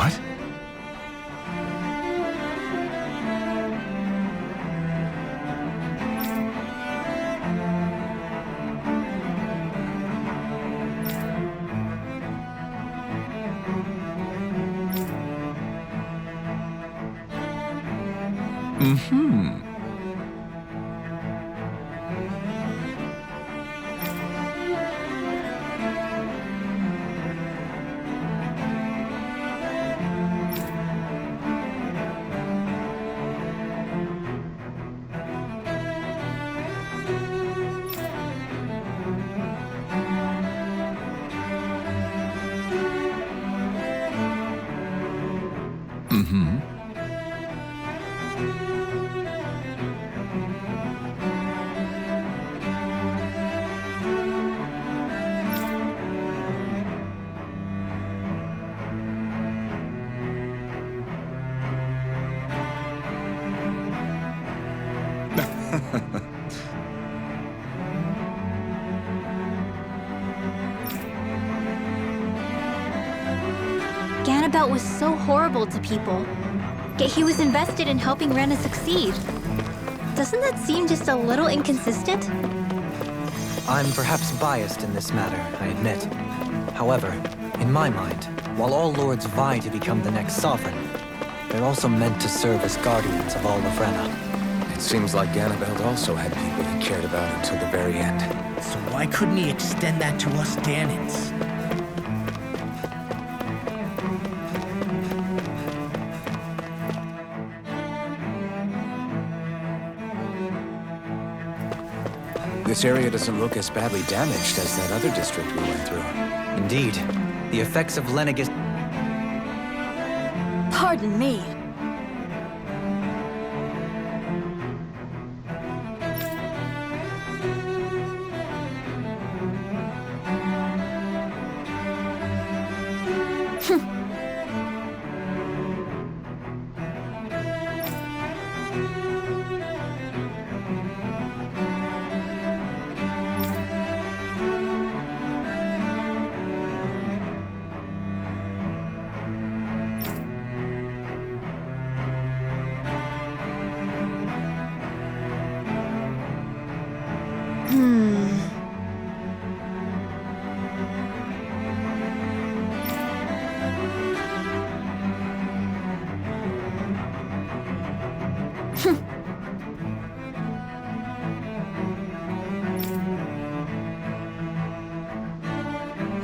What? Mm-hmm. Mm-hmm. Ganabelt was so horrible to people, yet he was invested in helping Rena succeed. Doesn't that seem just a little inconsistent? I'm perhaps biased in this matter, I admit. However, in my mind, while all lords vie to become the next sovereign, they're also meant to serve as guardians of all of Rena. It seems like Ganabelt also had people he cared about until the very end. So why couldn't he extend that to us Danans? This area doesn't look as badly damaged as that other district we went through. Indeed, the effects of Lenegis... Pardon me.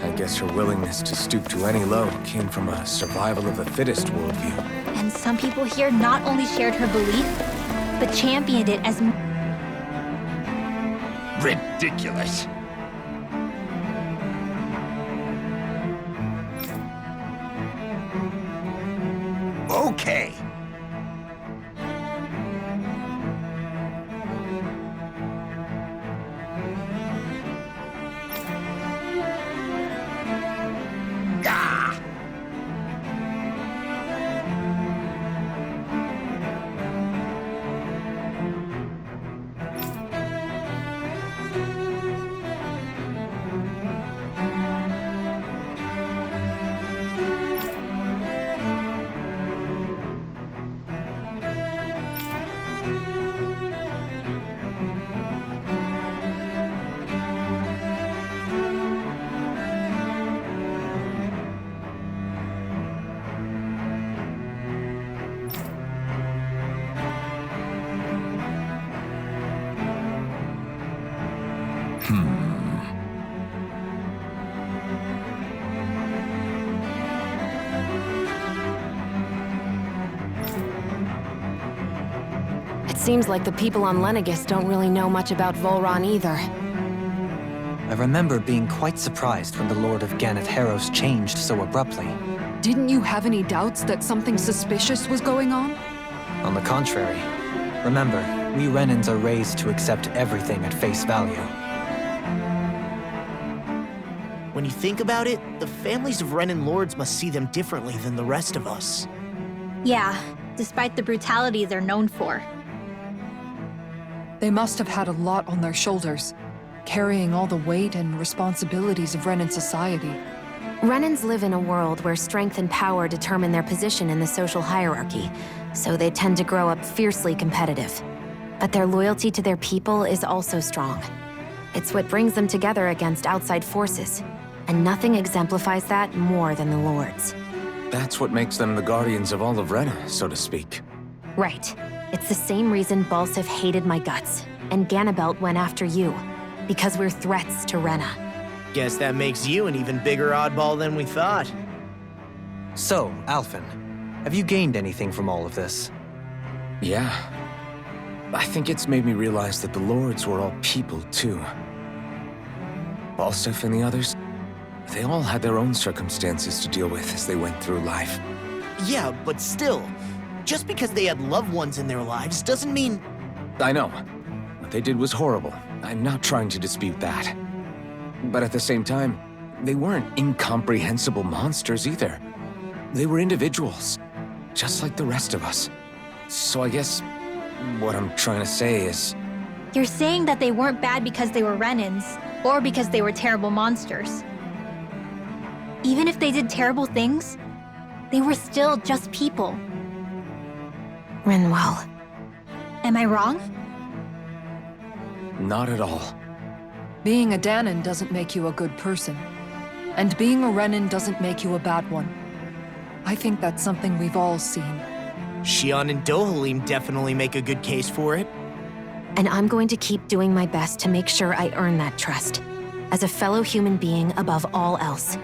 I guess her willingness to stoop to any low came from a survival of the fittest worldview. And some people here not only shared her belief, but championed it as... Ridiculous. Okay. Ah! Seems like the people on Lenegis don't really know much about Volron either. I remember being quite surprised when the Lord of Ganath Haros changed so abruptly. Didn't you have any doubts that something suspicious was going on? On the contrary. Remember, we Renans are raised to accept everything at face value. When you think about it, the families of Renan lords must see them differently than the rest of us. Yeah, despite the brutality they're known for. They must have had a lot on their shoulders, carrying all the weight and responsibilities of Renan society. Renans live in a world where strength and power determine their position in the social hierarchy, so they tend to grow up fiercely competitive. But their loyalty to their people is also strong. It's what brings them together against outside forces, and nothing exemplifies that more than the Lords. That's what makes them the guardians of all of Rena, so to speak. Right. It's the same reason Balsif hated my guts, and Ganabelt went after you. Because we're threats to Rena. Guess that makes you an even bigger oddball than we thought. So, Alphen, have you gained anything from all of this? Yeah. I think it's made me realize that the Lords were all people, too. Balsif and the others, they all had their own circumstances to deal with as they went through life. Yeah, but still, just because they had loved ones in their lives doesn't mean... I know. What they did was horrible. I'm not trying to dispute that. But at the same time, they weren't incomprehensible monsters either. They were individuals, just like the rest of us. So I guess what I'm trying to say is... You're saying that they weren't bad because they were Renans, or because they were terrible monsters. Even if they did terrible things, they were still just people. Rinwell. Am I wrong? Not at all. Being a Danan doesn't make you a good person. And being a Renan doesn't make you a bad one. I think that's something we've all seen. Xion and Dohalim definitely make a good case for it. And I'm going to keep doing my best to make sure I earn that trust. As a fellow human being above all else.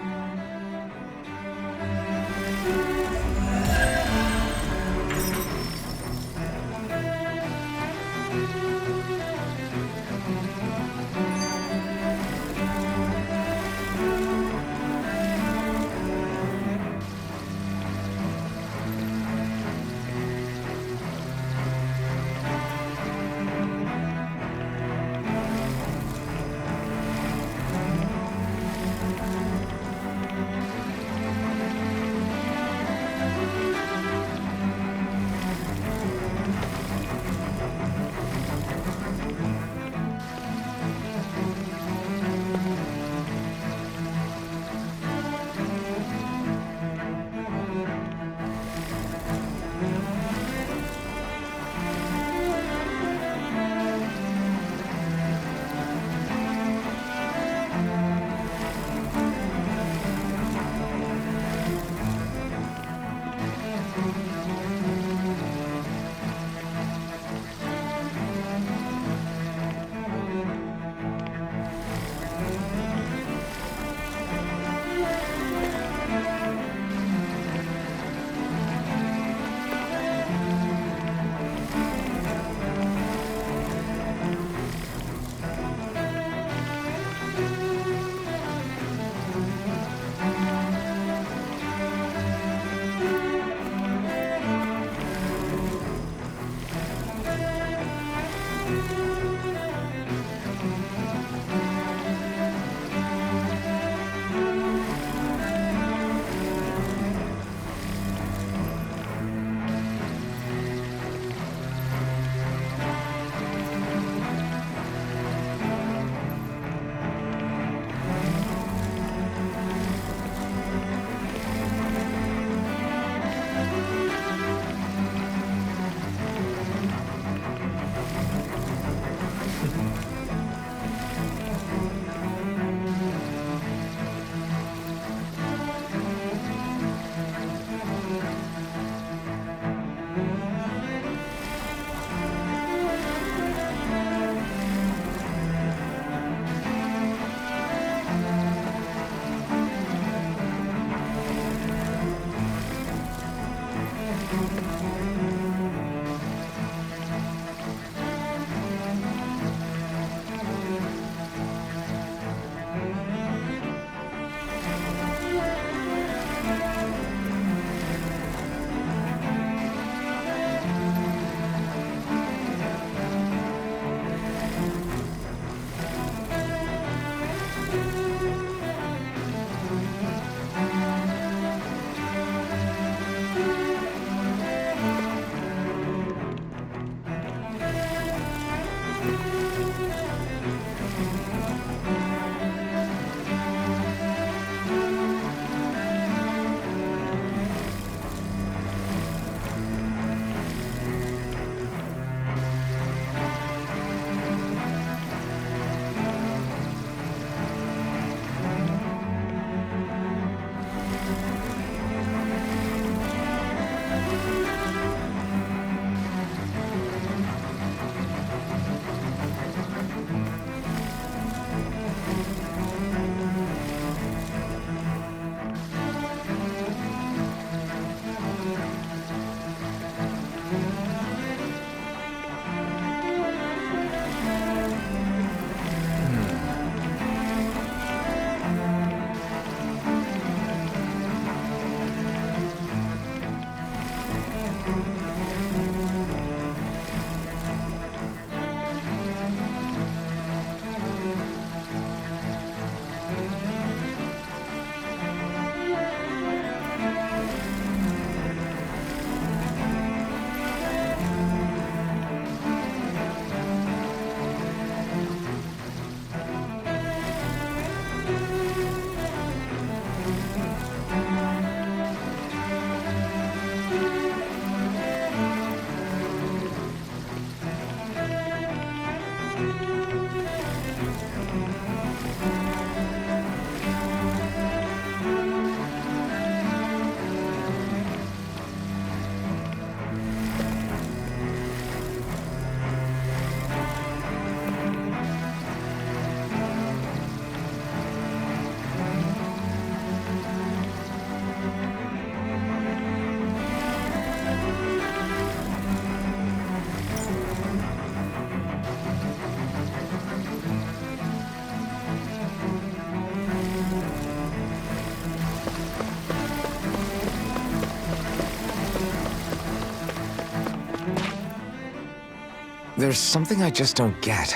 There's something I just don't get.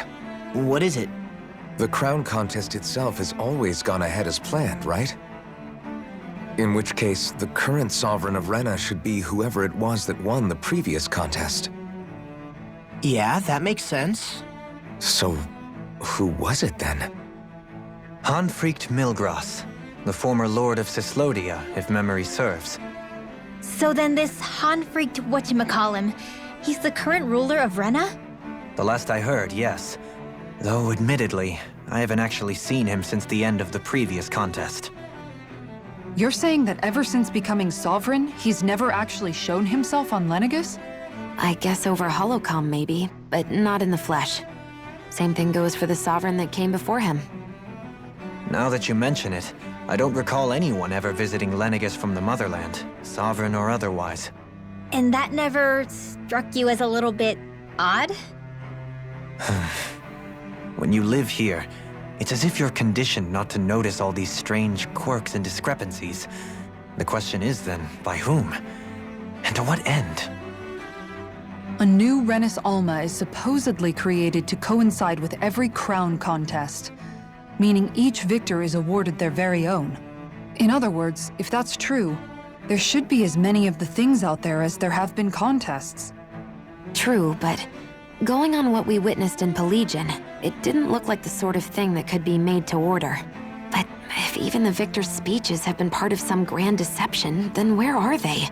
What is it? The crown contest itself has always gone ahead as planned, right? In which case, the current Sovereign of Rena should be whoever it was that won the previous contest. Yeah, that makes sense. So, who was it then? Hanfried Milgras, the former Lord of Cyslodia, if memory serves. So then this Hanfried whatchamacallem, he's the current ruler of Rena? The last I heard, yes. Though, admittedly, I haven't actually seen him since the end of the previous contest. You're saying that ever since becoming Sovereign, he's never actually shown himself on Lenegus? I guess over holocom maybe, but not in the flesh. Same thing goes for the Sovereign that came before him. Now that you mention it, I don't recall anyone ever visiting Lenegus from the motherland, Sovereign or otherwise. And that never struck you as a little bit odd? When you live here, it's as if you're conditioned not to notice all these strange quirks and discrepancies. The question is then, by whom? And to what end? A new Renis Alma is supposedly created to coincide with every crown contest, meaning each victor is awarded their very own. In other words, if that's true, there should be as many of the things out there as there have been contests. True, but going on what we witnessed in Pelagian, it didn't look like the sort of thing that could be made to order. But if even the victor's speeches have been part of some grand deception, then where are they?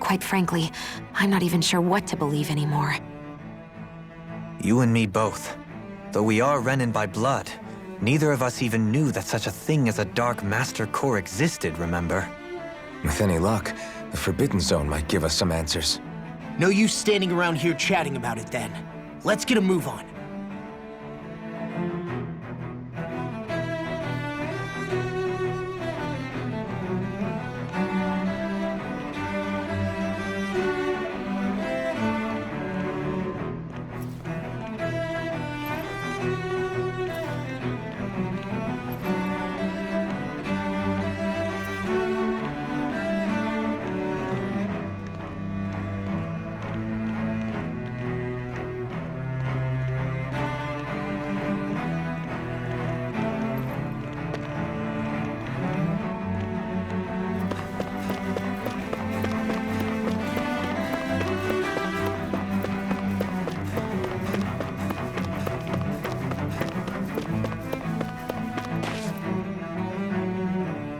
Quite frankly, I'm not even sure what to believe anymore. You and me both. Though we are Renin by blood, neither of us even knew that such a thing as a Dark Master Corps existed, remember? With any luck, the Forbidden Zone might give us some answers. No use standing around here chatting about it then. Let's get a move on.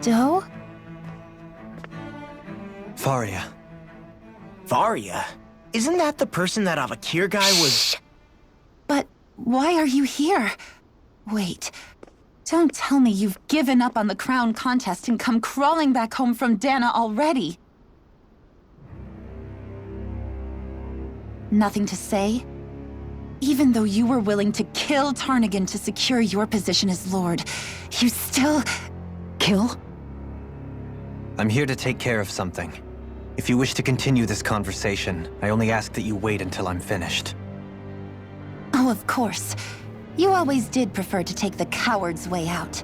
Doe? Faria. Varia? Isn't that the person that Avakir guy was... But why are you here? Wait. Don't tell me you've given up on the crown contest and come crawling back home from Dana already. Nothing to say? Even though you were willing to kill Tarnigan to secure your position as Lord, you still... Kill? I'm here to take care of something. If you wish to continue this conversation, I only ask that you wait until I'm finished. Oh, of course. You always did prefer to take the coward's way out.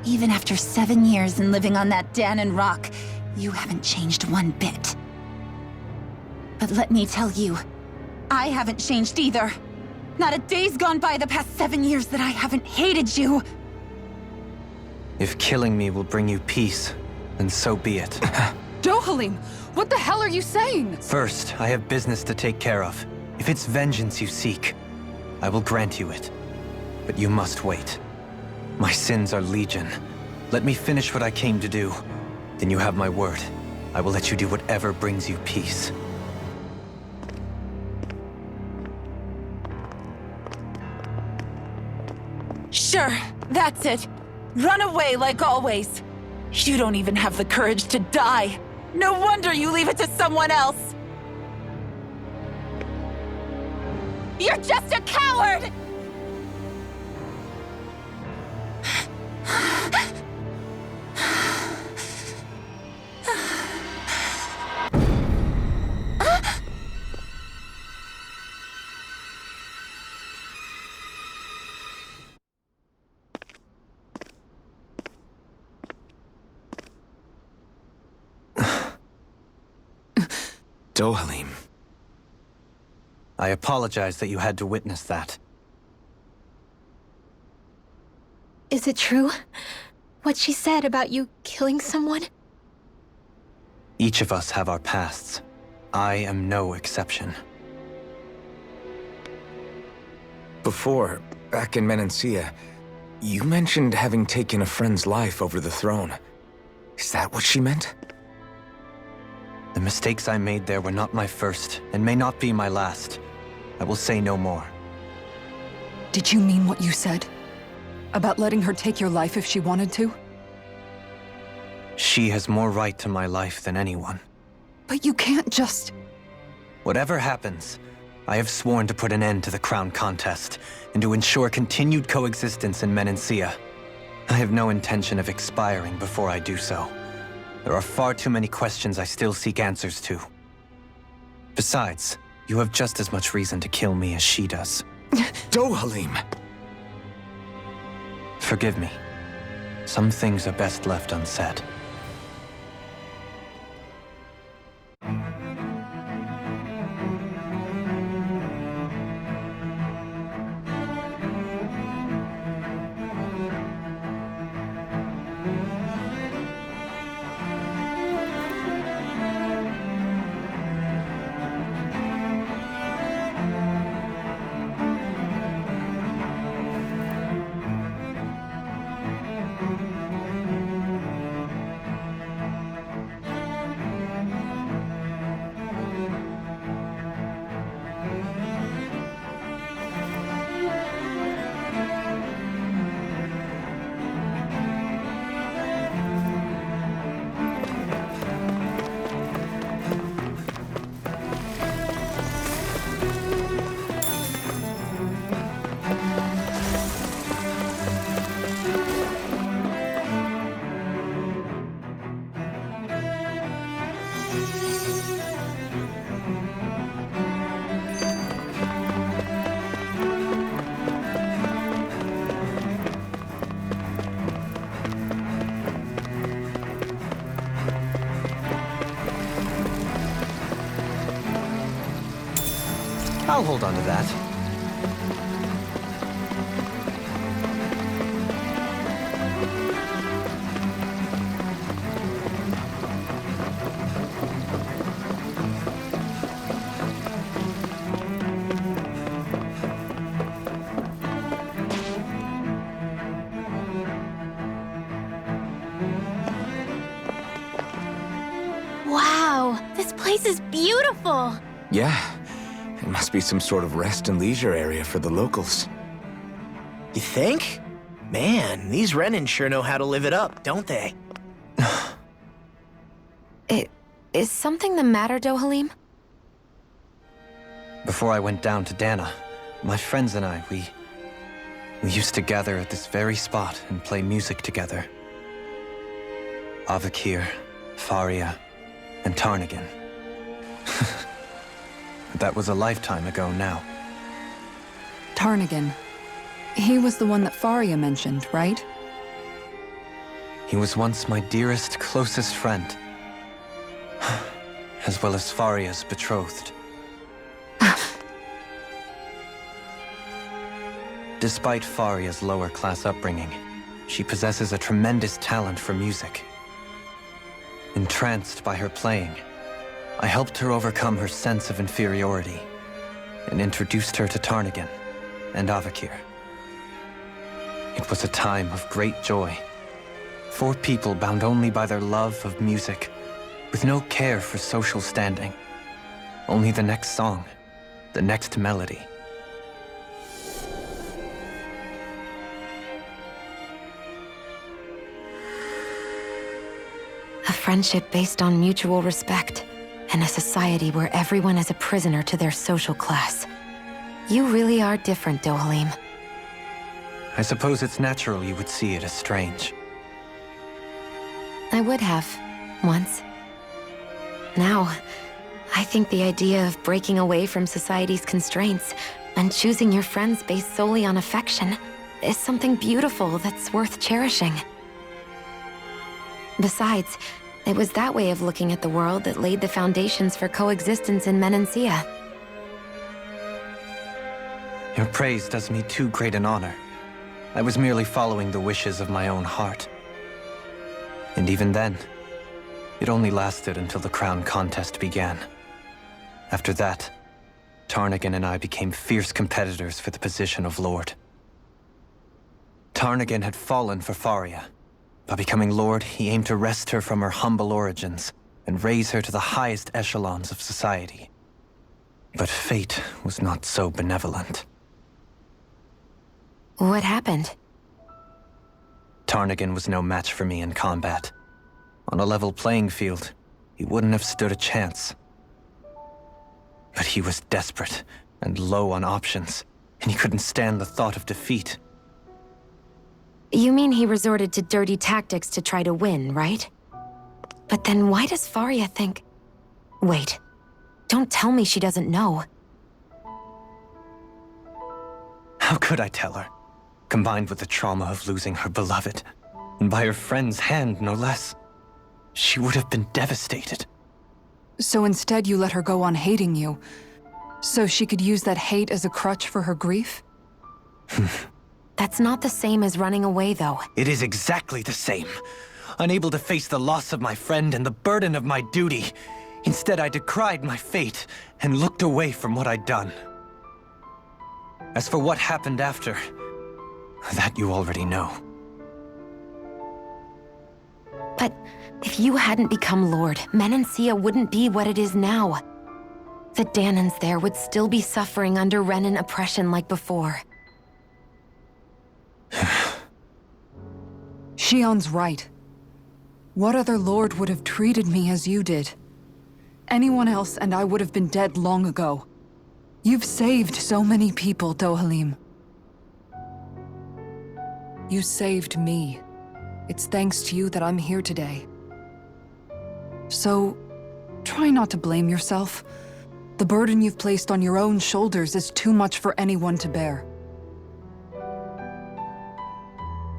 Even after 7 years and living on that Danon rock, you haven't changed one bit. But let me tell you, I haven't changed either. Not a day's gone by the past 7 years that I haven't hated you. If killing me will bring you peace, then so be it. Dohalim, what the hell are you saying? First, I have business to take care of. If it's vengeance you seek, I will grant you it. But you must wait. My sins are legion. Let me finish what I came to do. Then you have my word. I will let you do whatever brings you peace. Sure, that's it. Run away like always. You don't even have the courage to die. No wonder you leave it to someone else. You're just a coward! Dohalim. I apologize that you had to witness that. Is it true? What she said about you killing someone? Each of us have our pasts. I am no exception. Before, back in Menancia, you mentioned having taken a friend's life over the throne. Is that what she meant? The mistakes I made there were not my first, and may not be my last. I will say no more. Did you mean what you said? About letting her take your life if she wanted to? She has more right to my life than anyone. But you can't just... Whatever happens, I have sworn to put an end to the crown contest, and to ensure continued coexistence in Menancia. I have no intention of expiring before I do so. There are far too many questions I still seek answers to. Besides, you have just as much reason to kill me as she does. Dohalim! Forgive me. Some things are best left unsaid. I'll hold on to that. Wow, this place is beautiful! Yeah. It must be some sort of rest and leisure area for the locals. You think? Man, these Renan sure know how to live it up, don't they? Is something the matter, Dohalim? Before I went down to Dana, my friends and I, we used to gather at this very spot and play music together. Avakir, Faria, and Tarnagin. That was a lifetime ago now. Tarnagin. He was the one that Faria mentioned, right? He was once my dearest, closest friend. As well as Faria's betrothed. Despite Faria's lower-class upbringing, she possesses a tremendous talent for music. Entranced by her playing, I helped her overcome her sense of inferiority and introduced her to Tarnagin and Avakir. It was a time of great joy. 4 people bound only by their love of music, with no care for social standing. Only the next song, the next melody. A friendship based on mutual respect, and a society where everyone is a prisoner to their social class. You really are different, Dohalim. I suppose it's natural you would see it as strange. I would have, once. Now, I think the idea of breaking away from society's constraints and choosing your friends based solely on affection is something beautiful that's worth cherishing. Besides, it was that way of looking at the world that laid the foundations for coexistence in Menancia. Your praise does me too great an honor. I was merely following the wishes of my own heart. And even then, it only lasted until the crown contest began. After that, Tarnagin and I became fierce competitors for the position of Lord. Tarnagin had fallen for Faria. By becoming Lord, he aimed to wrest her from her humble origins and raise her to the highest echelons of society. But fate was not so benevolent. What happened? Tarnagin was no match for me in combat. On a level playing field, he wouldn't have stood a chance. But he was desperate and low on options, and he couldn't stand the thought of defeat. You mean he resorted to dirty tactics to try to win, right? But then why does Faria think... Wait. Don't tell me she doesn't know. How could I tell her? Combined with the trauma of losing her beloved, and by her friend's hand, no less. She would have been devastated. So instead you let her go on hating you, so she could use that hate as a crutch for her grief? That's not the same as running away, though. It is exactly the same. Unable to face the loss of my friend and the burden of my duty. Instead, I decried my fate and looked away from what I'd done. As for what happened after, that you already know. But if you hadn't become Lord, Menancia wouldn't be what it is now. The Dahnans there would still be suffering under Renan oppression like before. Shion's right. What other lord would have treated me as you did? Anyone else and I would have been dead long ago. You've saved so many people, Dohalim. You saved me. It's thanks to you that I'm here today. So, try not to blame yourself. The burden you've placed on your own shoulders is too much for anyone to bear.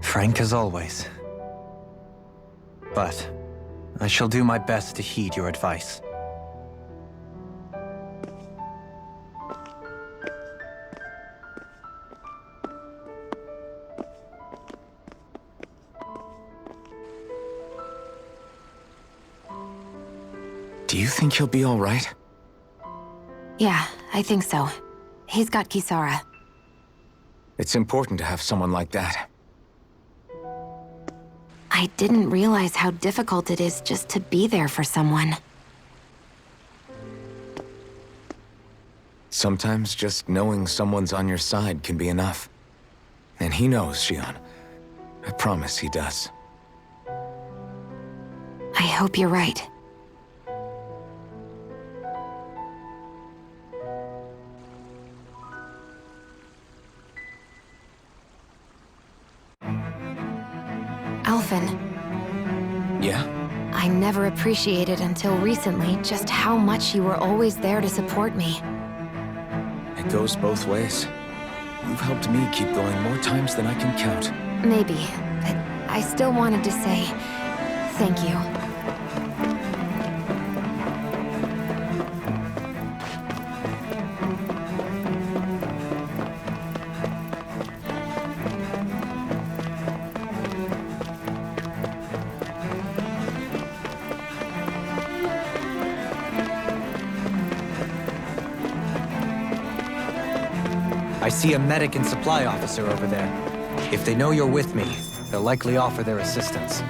Frank as always. But I shall do my best to heed your advice. Do you think he'll be all right? Yeah, I think so. He's got Kisara. It's important to have someone like that. I didn't realize how difficult it is just to be there for someone. Sometimes just knowing someone's on your side can be enough. And he knows, Shion. I promise he does. I hope you're right. Alphen. Yeah? I never appreciated until recently just how much you were always there to support me. It goes both ways. You've helped me keep going more times than I can count. Maybe, but I still wanted to say thank you. I see a medic and supply officer over there. If they know you're with me, they'll likely offer their assistance.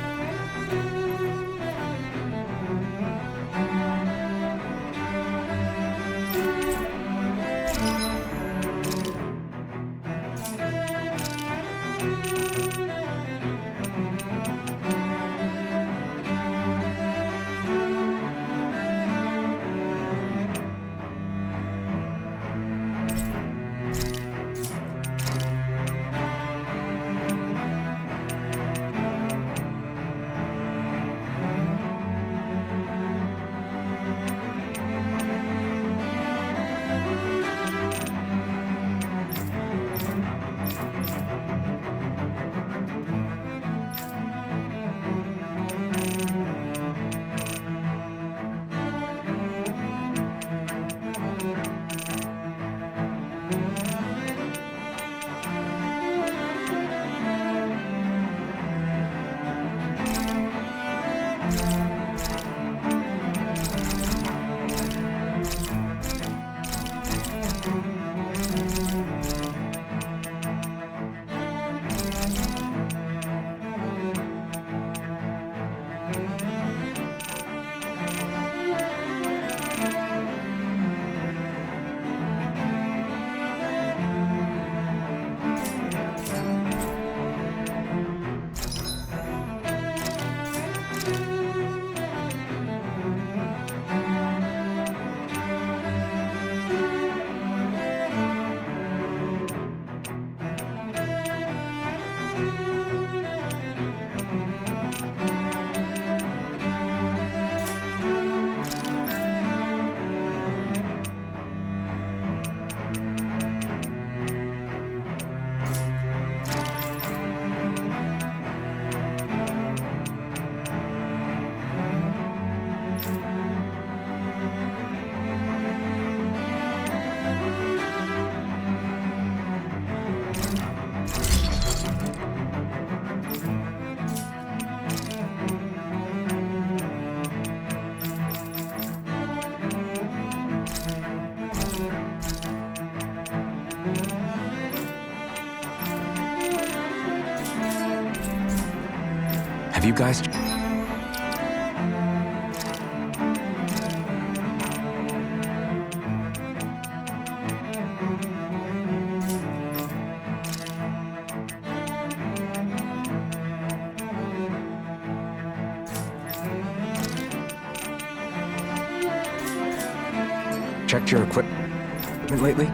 Have you guys... checked your equipment lately?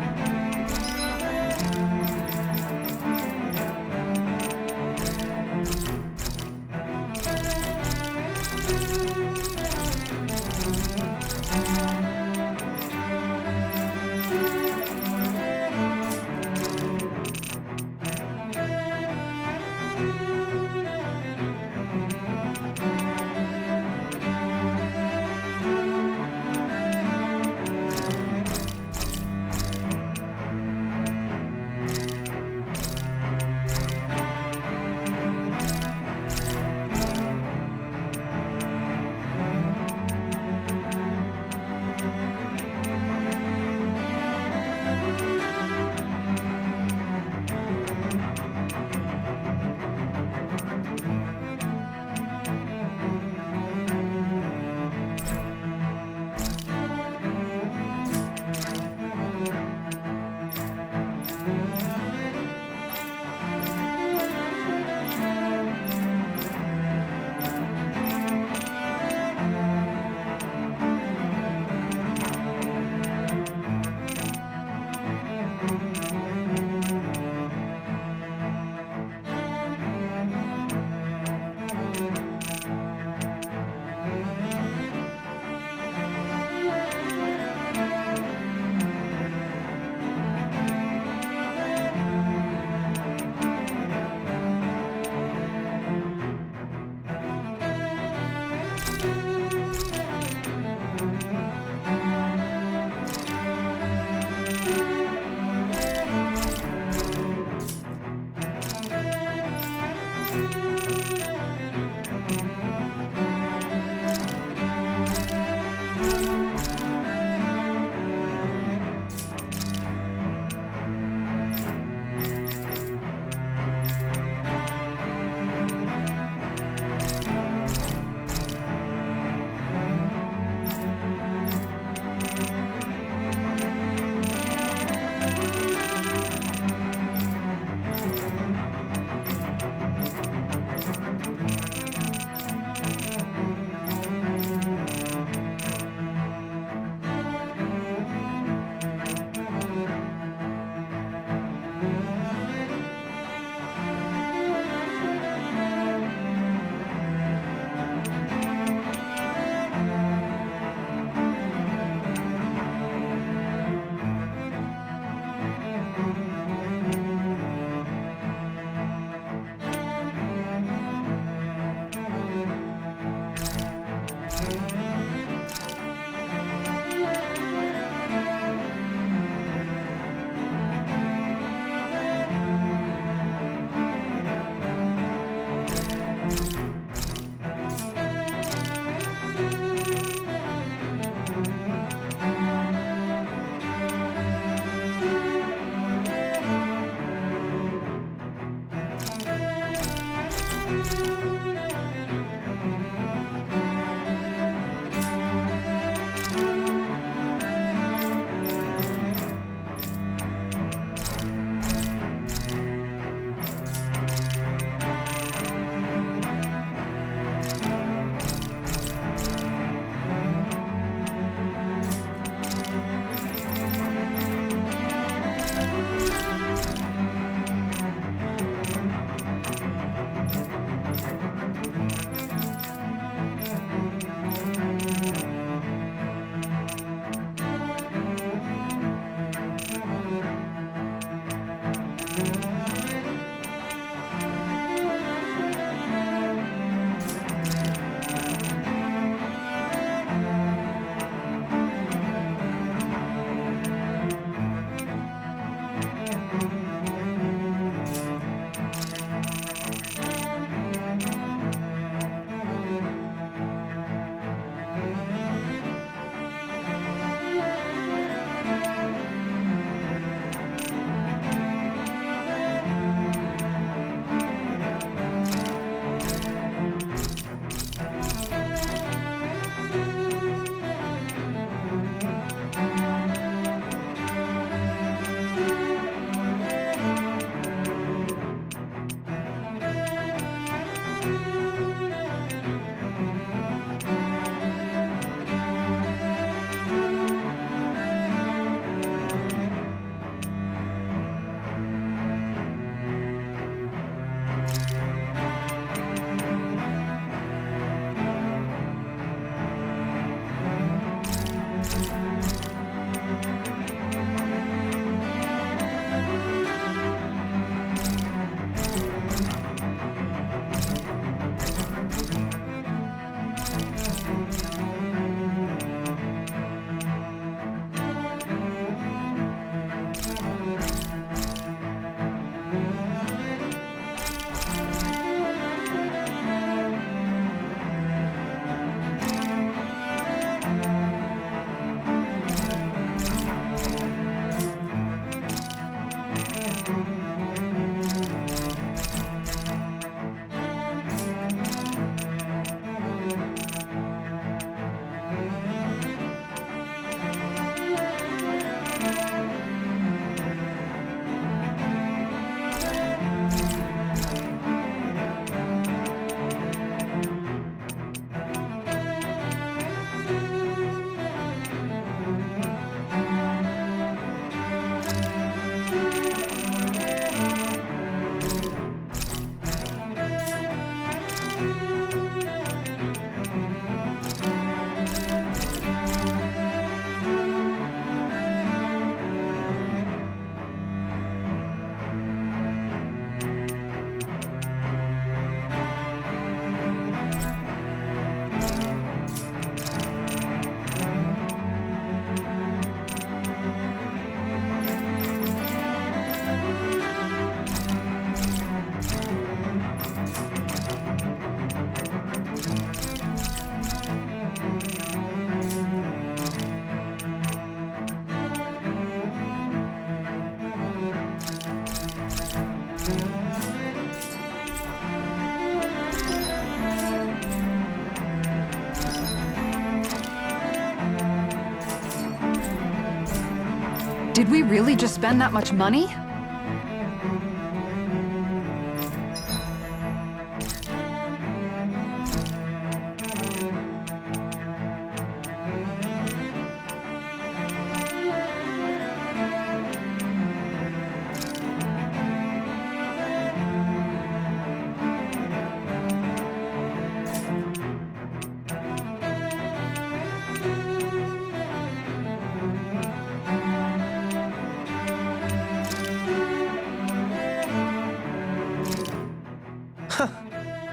Did we really just spend that much money?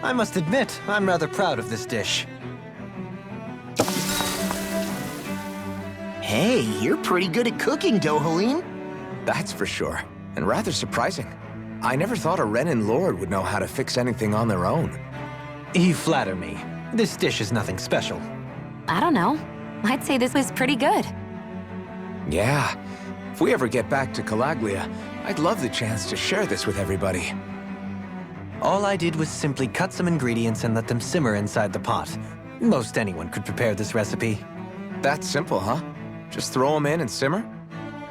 I must admit, I'm rather proud of this dish. Hey, you're pretty good at cooking, Dohalim. That's for sure, and rather surprising. I never thought a Renin Lord would know how to fix anything on their own. You flatter me. This dish is nothing special. I don't know. I'd say this was pretty good. Yeah, if we ever get back to Calaglia, I'd love the chance to share this with everybody. All I did was simply cut some ingredients and let them simmer inside the pot. Most anyone could prepare this recipe. That's simple, huh? Just throw them in and simmer?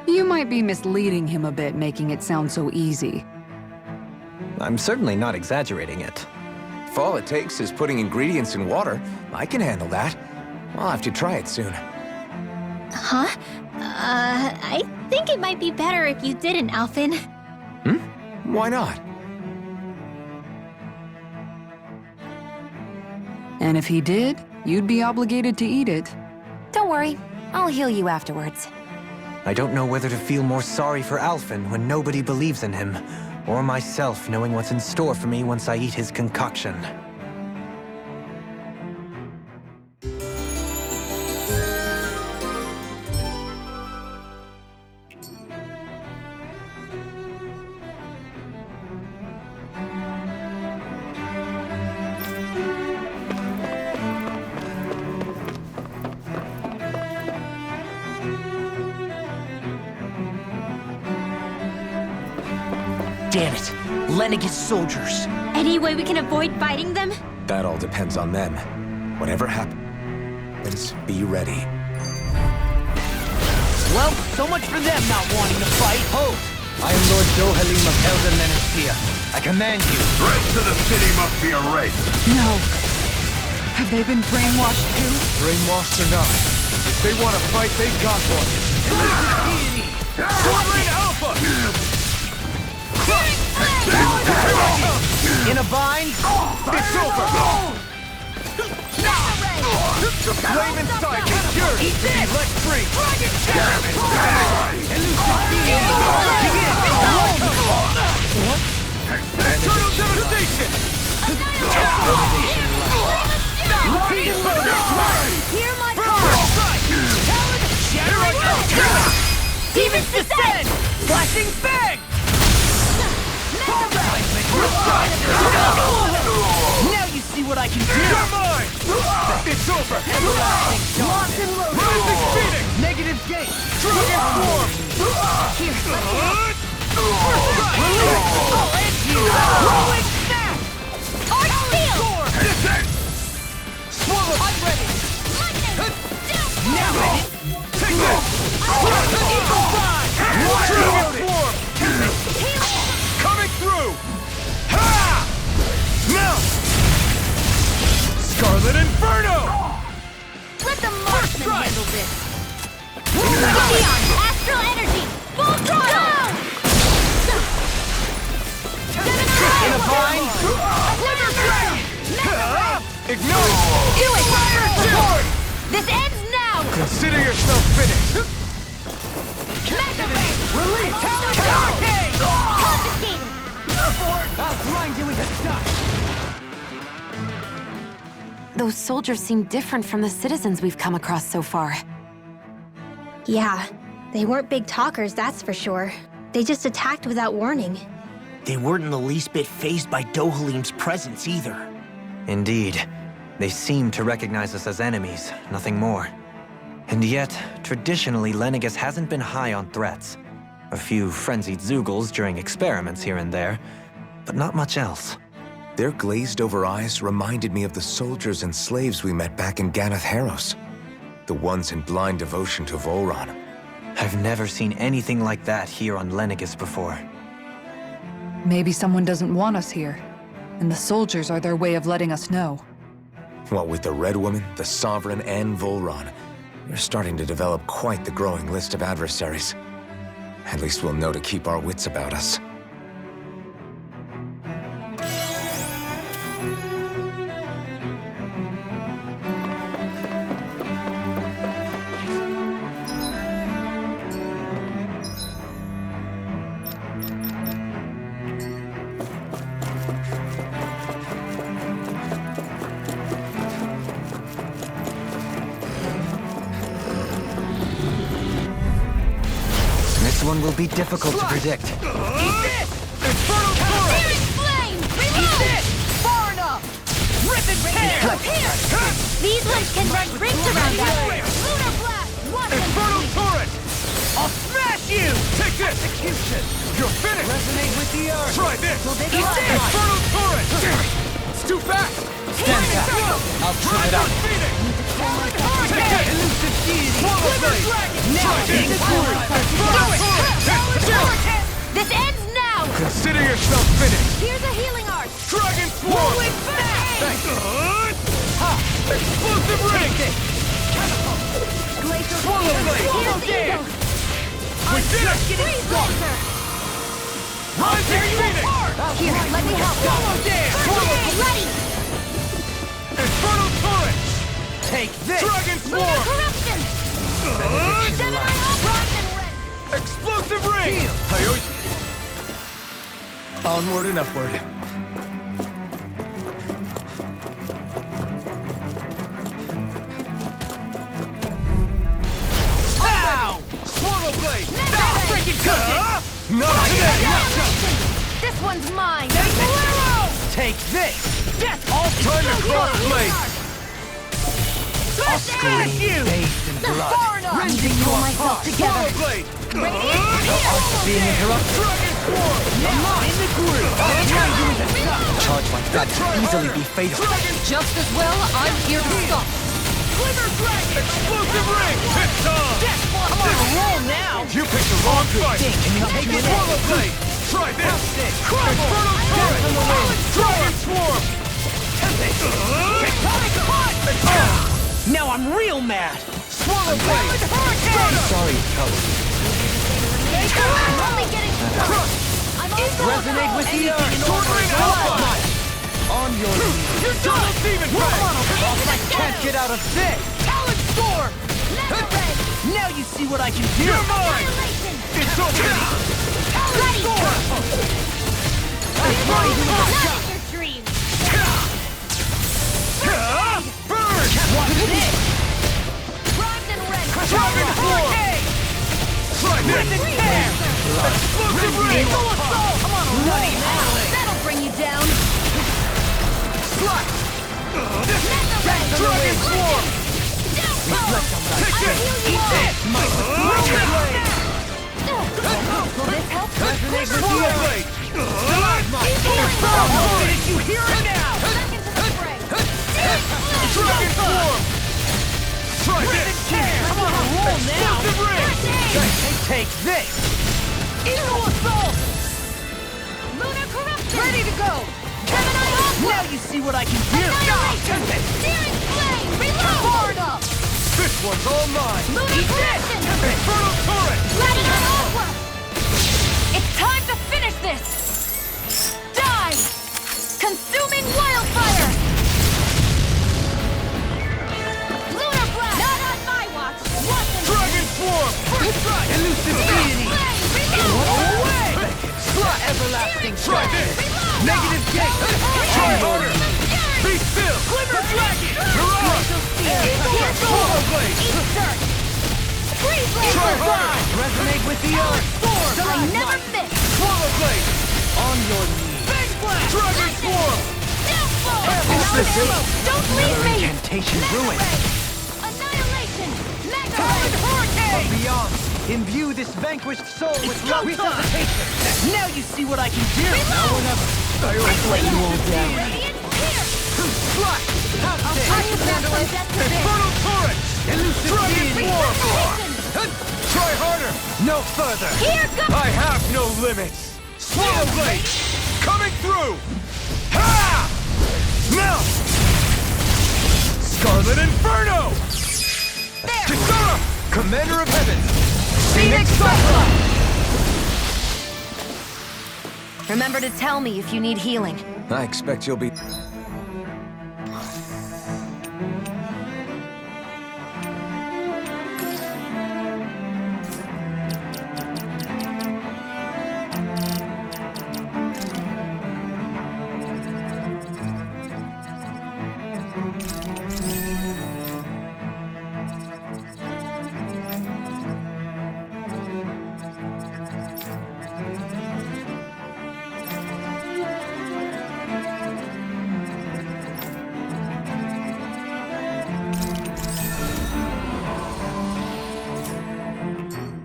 You might be misleading him a bit, making it sound so easy. I'm certainly not exaggerating it. If all it takes is putting ingredients in water, I can handle that. I'll have to try it soon. Huh? I think it might be better if you didn't, Alphen. Why not? And if he did, you'd be obligated to eat it. Don't worry, I'll heal you afterwards. I don't know whether to feel more sorry for Alphen when nobody believes in him, or myself knowing what's in store for me once I eat his concoction. Damn it. Lenegis soldiers. Any way we can avoid fighting them? That all depends on them. Whatever happens, be ready. Well, so much for them not wanting to fight. Hold! I am Lord Dohalim of Elder Menestia. I command you. The rest of the city must be erased. No. Have they been brainwashed too? Brainwashed or not, if they want to fight, they got one. Swordling Alpha! In a bind? It's over! Flame inside, get cured! Eat this! Let free! Total devastation! Hear my call! Demons descend! Flashing fang! Now you see what I can do! You're mine! It's over! Locked and loaded! Rising Phoenix! Negative gate! Dragon Form! Here! Rolling snap! Arch field! Swallow! I'm ready! Now ready! Take this! Eagle Fly! Dragon Form! Coming through! Ha! Now! Scarlet Inferno! Let the marksman handle this! Beyond astral energy! Full throttle! In a bind? Ignite! Do it! Fire shield! This ends now! Consider yourself finished! Release! Confiscated! I'll grind you into dust! Those soldiers seem different from the citizens we've come across so far. Yeah, they weren't big talkers, that's for sure. They just attacked without warning. They weren't in the least bit fazed by Dohalim's presence either. Indeed. They seem to recognize us as enemies, nothing more. And yet, traditionally, Lenegis hasn't been high on threats. A few frenzied Zeugles during experiments here and there, but not much else. Their glazed-over eyes reminded me of the soldiers and slaves we met back in Ganath Haros. The ones in blind devotion to Volron. I've never seen anything like that here on Lenegis before. Maybe someone doesn't want us here, and the soldiers are their way of letting us know. What with the Red Woman, the Sovereign, and Volron, we're starting to develop quite the growing list of adversaries. At least we'll know to keep our wits about us. This one will be difficult to predict. Eat this! Infernal Torrent! Searing flame! Eat Reload! this! Far enough! Rip and tear! These ones can run rings around us. Lunar blast! One Infernal Torrent! I'll smash you! Take this! Execution! You're finished! Resonate with the earth! Try this! Eat this! Infernal Torrent! It's too fast! Stand back. I'll trim it out. Take this! Elusive deity! Swallow blade! Try this! This ends now! Consider yourself finished! Here's a healing art! Dragon Swarm! Explosive ring! Swallow blade! Here's the Dance! eagle! We did it! Freeze laser! Rising Phoenix! Here, let me help. Swallow dance! Ready! Infernal Torrent! Take this! Dragon Lunar Swarm! corruption! Gemini bronze and red! Explosive ring! Onward and upward. Ow! Swallow blade! Never Freaking cut! Not today! This one's mine! Take this! Death! All time to cross blades! I'll scream bathed in blood. Far enough! Rending you myself Swallow blade! Being interrupted. Dragon Swarm! In the groove. A charge like that could easily be fatal. Just as well, I'm here to stop. Glimmer Dragon! Explosive ring! It's time! I'm on a roll now! You picked the wrong fight! Take it! Swallow blade! Try this! Infernal Torrent! Dragon Swarm! Now I'm real mad! Swallow blade! Sorry, Coward. I'm only getting started. I'm also Resonate with the earth! Sword Ring Alpha! On your knees! You're done! Demon Ray! Can't get out of this! Talon Storm! red. Now you see what I can do! You're mine! Annihilation. It's over! Talon Storm! None of your dreams. Burn! Watch this! Bronze and red. Dragon Swarm! Try this! Explosive ring! I'm on a roll now. That'll bring you down. Slash! Nether Dragon Swarm! Take this! Eat this! Rocket blade! Will this help? Swallow blade! Did you hear it now? Back into the fray. Dragon Swarm! Try this! I'm on a roll now! Explosive ring! Take this! Eagle Assault! Lunar corruption. Ready to go! Gemini Aqua. Now you see what I can do! Annihilation. Searing flame. Reload. Far enough! This one's all mine! Lunar corruption. Infernal Torrent! Ready Aqua. It's time to finish this. Die. Consuming wildfire. Lunar blast. Not on my watch. Dragon Swarm! First strike! Elusive deity! Away! Everlasting Try this! Negative gate! Try harder! Be still! Glimmer Dragon! You're up! Swallow blade! Try harder! Resonate with the earth! I never miss. Swallow blade! On your knees! Big blast! Dragon Swarm! Is this it? Don't leave Another me. incantation ruined. Annihilation. Mega Talon ray. Hurricane! Beyond, imbue this vanquished soul with love resuscitation! Now you see what I can do! Now or never! I'll let you all down! Radiant here. Slash! I'll try you back from death to this. Infernal Torrent! Elusive Dragon Swarm! Annihilation. Try harder! No further! Here goes! I have no limits! Swallow Blade! Coming through! Ha! Now! Scarlet Inferno! Kisara! Commander of Heaven! Phoenix Cyclops! Remember to tell me if you need healing. I expect you'll be...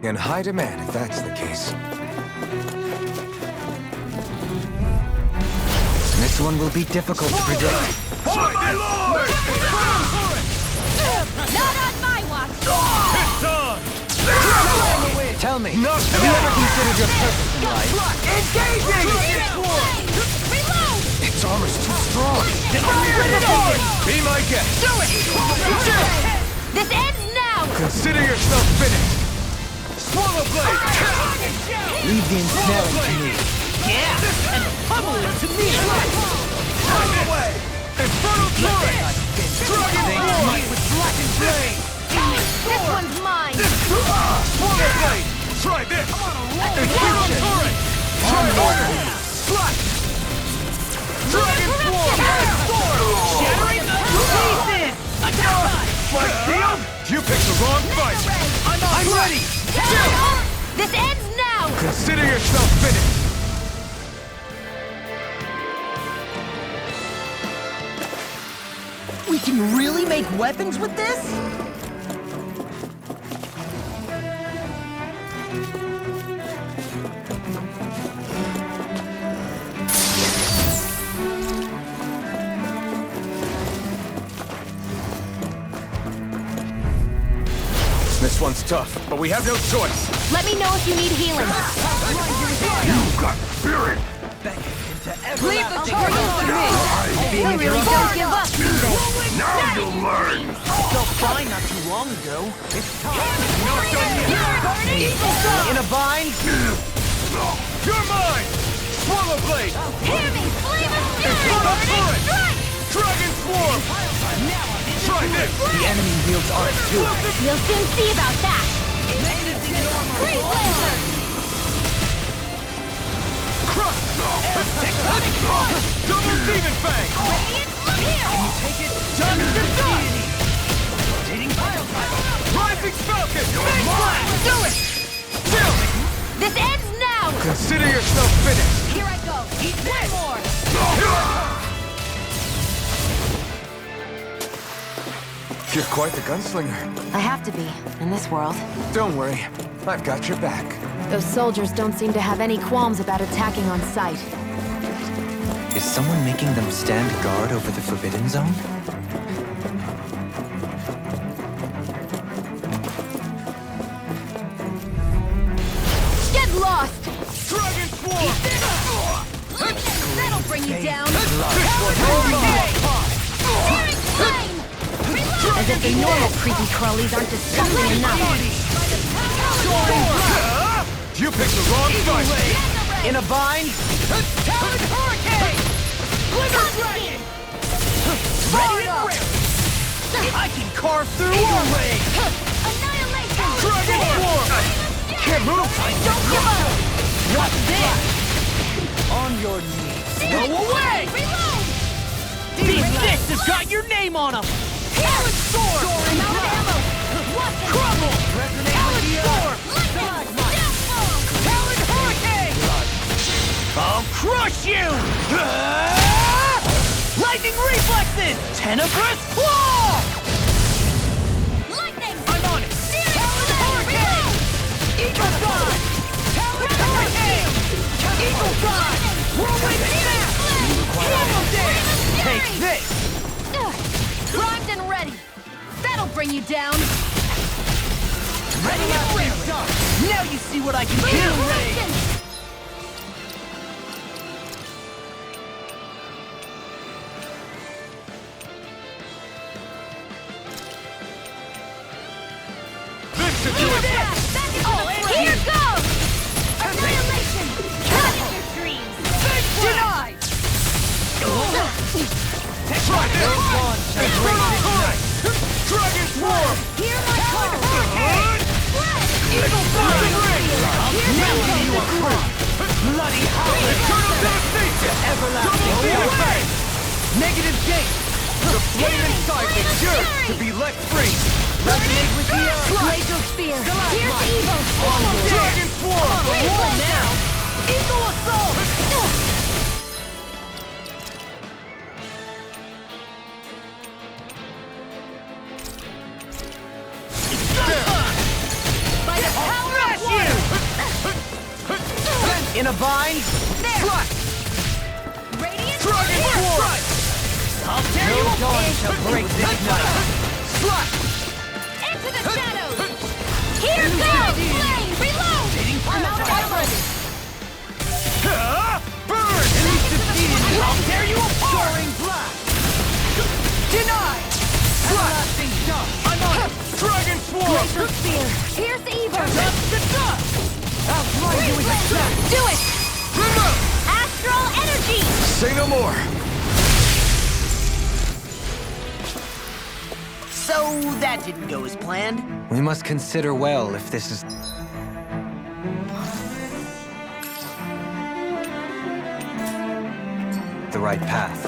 in high demand, if that's the case. This one will be difficult to predict. Not on my watch! It's on! Tell me, have you ever considered your purpose in life? Reload! Its armor's too strong! Be my guest! This ends now! Consider yourself finished! Swallow Blade! Leave the ensnaring to me. Yeah! And pummel it to me! Out the way! Infernal Torrent! Dragon Force! With blackened blade! This one's mine! Swallow Blade! Try this! Infernal Torrent! Try order! Slash! Dragon Force! Shattering the pieces! Like steel? You picked the wrong fight! I'm ready! This ends now! Consider yourself finished! We can really make weapons with this? This one's tough, but we have no choice. Let me know if you need healing. You got spirit! Leave the charges to me! They really don't give up, do they? Now you'll learn! Felt fine not too long ago. It's time. You're In a bind? You're mine! Swallow Blade! Hear me! Flame of Infernal Fury! Torrent! Dragon Swarm! Try this! The enemy wields art too. You'll soon see about that! Great Laser! Crush! Double Demon Fang! Radiant, look here! Take it. Done to done. Rotating pile driver. Rising Falcon! Do it! Chill! This ends now! Consider yourself finished! Here I go! Eat one more! You're quite the gunslinger. I have to be, in this world. Don't worry, I've got your back. Those soldiers don't seem to have any qualms about attacking on sight. Is someone making them stand guard over the Forbidden Zone? Get lost! Dragon Swarm! That'll bring you down! Hurricane! Searing flame! As if the normal creepy crawlies aren't disgusting enough. You picked the wrong fight! In a bind? Talon Hurricane! Glimmer Dragon! Ready and ready. I can carve through a ray. Annihilation! Dragon Swarm! Can't move. Don't give up! What's this? On your knees. Go away! Reload! These fists have got your name on them. Talon Sword! Amount of ammo! What the Crumble! Talon Sword! Lightning! Death Bomb! Talon Hurricane! I'll crush you! Lightning reflexes! Tenebrous Claw! Lightning! I'm on it! Talon Hurricane! Eagle Dive! Talon Hurricane! Eagle Dive! Whirlwind Snap! Double Dance! Take this! Primed and ready! That'll bring you down! Ready and ready! Now you see what I can do! Here goes! Annihilation! Crush your dreams! Denied! Try this! Dragon Swarm! Hear my call! Eagle Flying Ring! Now you are caught! Bloody howl! Eternal Devastation! Everlasting Double Fang! Negative gate! The flame inside is yours to be let free! Resonate with the earth! Laser Spear! Here's the evil! Dragon Swarm! Roll now! Eagle Assault! By the power of water! In a bind! There! Radiant Dragon Swarm! I'll tear you apart! Shall break this night! Into the shadows! Here goes! Flame! Reload! I'm out of armor! Burn! Enemies defeated! I'll tear you apart! Soaring blast! Denied! Everlasting dust! I'm on it! Dragon Swarm! Laser Spear! Here's the evil! Dust to dust! I'll blind you with a shot! Do it! Remote! Astral Energy! Say no more! So that didn't go as planned. We must consider well if this is... the right path.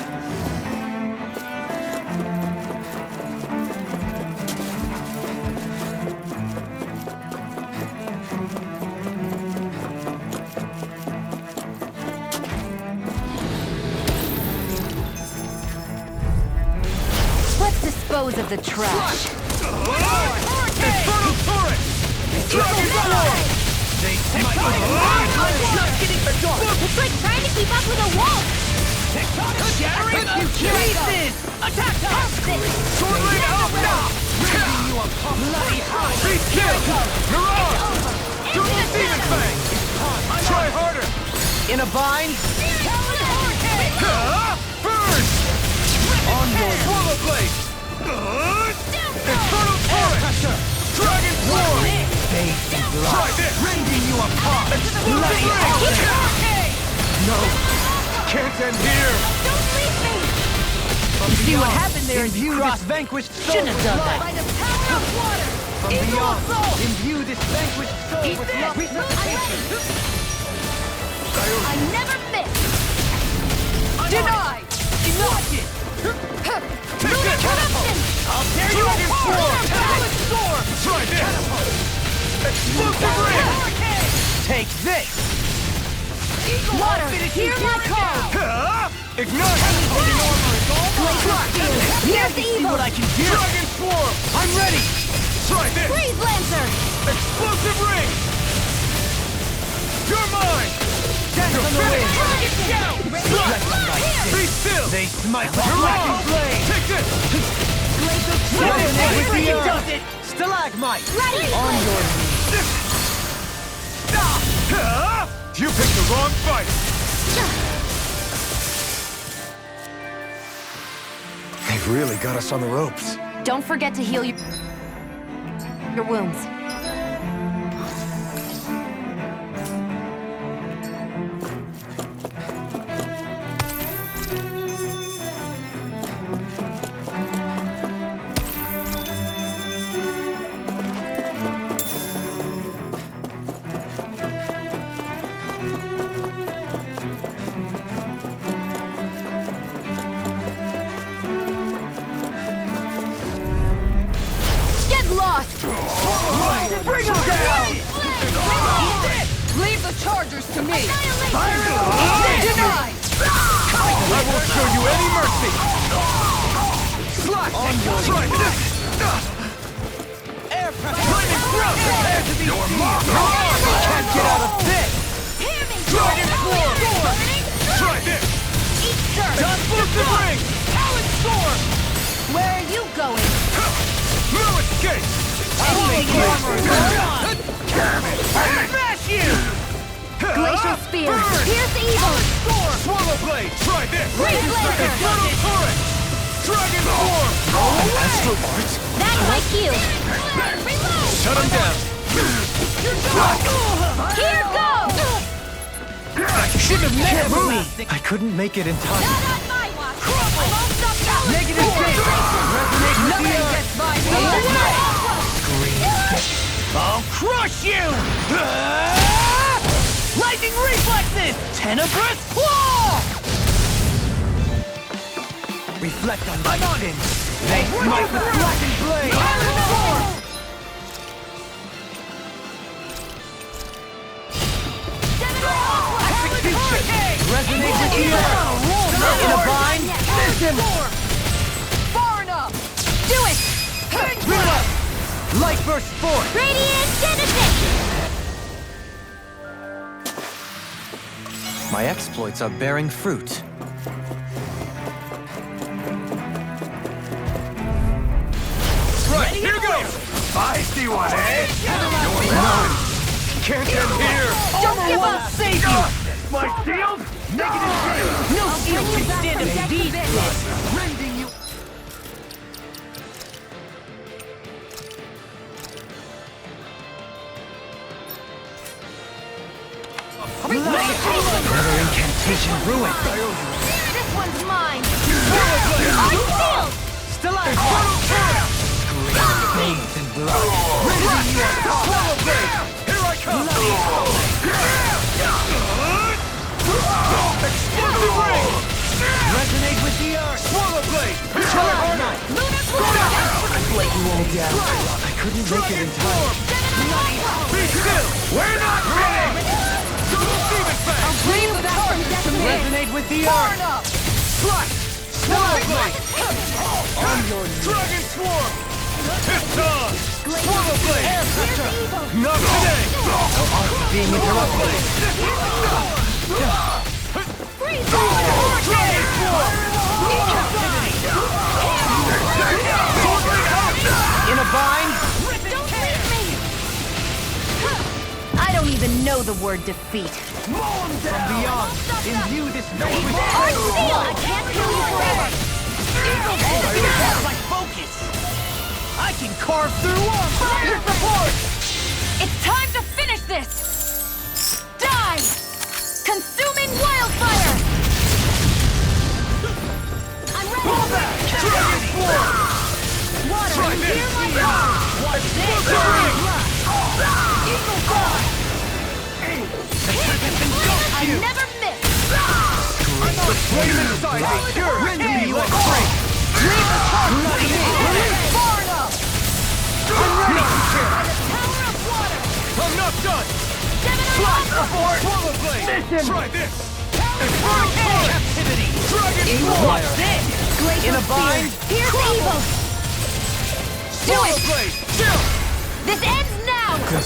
Let's dispose of the trash. Infernal Torrent! Dragon Swarm! They smite Just getting the dark! It's like trying to keep up with a wolf! Shattering pieces! Attack us! Sword Ring out now! You are bloody howl! Beast Kill! Mirage! Double Demon Fang! Try harder! In a bind? Burn! On your Swallow Blade! Infernal Torrent! Dragon Swarm! face and Try blood! this! Rending you apart! Bloody Explosive howl! No! Can't end here! Don't leave me! You see what happened there? Imbue this vanquished soul Shouldn't have done with that. life. By the power of water! From beyond, imbue this vanquished soul with love. Resuscitation. I never miss! Denied! Watch it! Take this! I'll tear you Dragon apart! Swarm! Talent Storm! Try this! Explosive Ring! Take this! Water, hear my call! Ignite! Here's the See evil! what I can do! Dragon Swarm! I'm ready! Try this! Freeze Lancer! Explosive Ring! You're mine! Dance on the wind! Be still! They smite like You're blackened wrong! blade! Take this! Resonate with the does it! Stalagmite! Ready! On your You picked the wrong fight! They've really got us on the ropes. Don't forget to heal your wounds. Get lost! Bring him down! Leave the chargers to me! Denied! I won't show you any mercy! Slash! Try this! Air pressure! Flaming throat! Prepare to be Your seized! mom! Can't get out of this! Dragon Swarm! Try this! Explosive Ring! Talent Storm! Where are you going? No escape! I'll make you armor! Damn it! Spear! Burn! Pierce evil! Storm! Swallow Blade! Try this! Freeze Blazer! Infernal Torrent! Dragon Form! Astral Art? That's my cue! Shut him down! Here goes! Shouldn't have met me! I couldn't make it in time. Not on my watch! I won't stop now! Negative 6! Resonate with the earth! I'll crush you! Lightning reflexes! Tenebrous claw! Reflect on my sins! They smite with blackened blade! Execution! Resonate with the earth! In a bind, miss him! Far enough! Do it! Reload! Light burst forth! Radiant Genesis! My exploits are bearing fruit. Right, here goes! Feisty one, eh? Can't get here! Don't give up! Save you! My shield? Negative 3! No shield can stand up to these blood! Rending you! Another incantation ruined! This one's mine! Stellar Scream bathed in blood! Rending you apart! Here I come! Explosive Ring! Resonate with the earth! Swallow Blade! Charge Knight! Let you all down. I couldn't make it in time. Be still! We're not ready! Demon Fang! Resonate with the earth! Slash! Swallow Blade! On your Dragon Swarm! Piston! Swallow Blade! Air Pressure! Not today! Being interrupted. Dragon Swarm! In a bind? I don't even know the word defeat. From beyond, imbue this vanquish Art soul. Steel! I can't kill you forever! My focus! I can carve through armor! Fire support! It's time to finish this! Die! Consuming wildfire! I'm ready! Dragon Swarm! Water! Try this! Hear my call! Explosive Ring! Eagle Claw! I you! never miss! Flame inside me! Pure! Render you a prey! Bloody Far enough! Power of water! I'm not done! Gemini Ultra! Swallow Blade! Try this! Power of water! captivity! Dragon Swarm! What's this? Glacial In a Spear! bind? Pierce evil! Do Swallow it! Blade! Chill! This ends now!